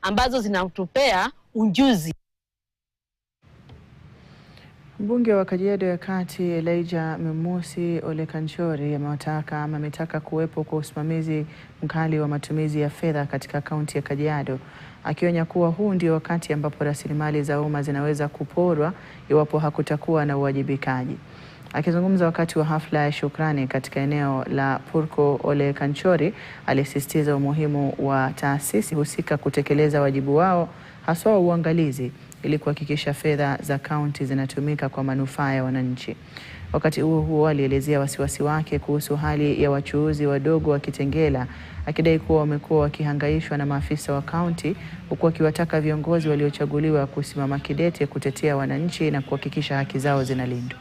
ambazo zinatupea ujuzi. Mbunge wa Kajiado ya Kati Elijah Memusi Ole Kanchori ametaka kuwepo kwa usimamizi mkali wa matumizi ya fedha katika kaunti ya Kajiado, akionya kuwa huu ndio wakati ambapo rasilimali za umma zinaweza kuporwa iwapo hakutakuwa na uwajibikaji. Akizungumza wakati wa hafla ya shukrani katika eneo la Purko, Ole Kanchori alisisitiza umuhimu wa taasisi husika kutekeleza wajibu wao, haswa uangalizi, ili kuhakikisha fedha za kaunti zinatumika kwa manufaa ya wananchi. Wakati huo alielezea wasiwasi wake kuhusu hali ya wachuuzi wadogo wa Kitengela, akidai kuwa wamekuwa wakihangaishwa na maafisa wa kaunti, huku akiwataka viongozi waliochaguliwa kusimama kidete kutetea wananchi na kuhakikisha haki zao zinalindwa.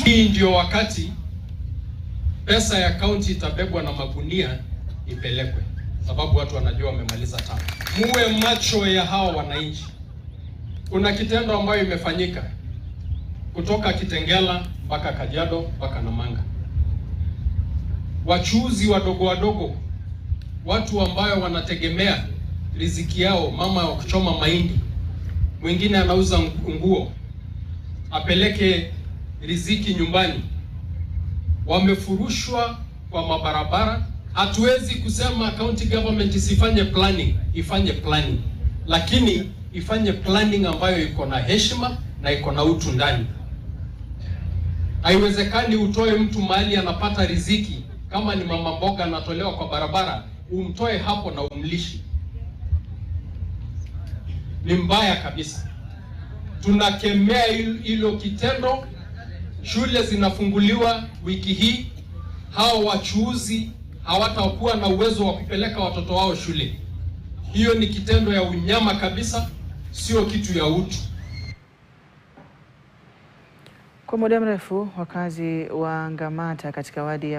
Hii ndio wakati pesa ya kaunti itabebwa na magunia ipelekwe, sababu watu wanajua wamemaliza tamu. Muwe macho ya hawa wananchi. Kuna kitendo ambayo imefanyika kutoka Kitengela mpaka Kajiado mpaka Namanga. Wachuuzi wadogo wadogo, watu ambayo wanategemea riziki yao, mama wa kuchoma mahindi, mwingine anauza nguo apeleke riziki nyumbani, wamefurushwa kwa mabarabara. Hatuwezi kusema county government isifanye planning, ifanye planning, lakini ifanye planning ambayo iko na heshima na iko na utu ndani. Haiwezekani utoe mtu mahali anapata riziki, kama ni mama mboga anatolewa kwa barabara, umtoe hapo na umlishi. Ni mbaya kabisa. Tunakemea hilo kitendo. Shule zinafunguliwa wiki hii, hao wachuuzi hawatakuwa na uwezo wa kupeleka watoto wao shule. Hiyo ni kitendo ya unyama kabisa, sio kitu ya utu. Kwa muda mrefu wakazi wa Ngamata katika wadi ya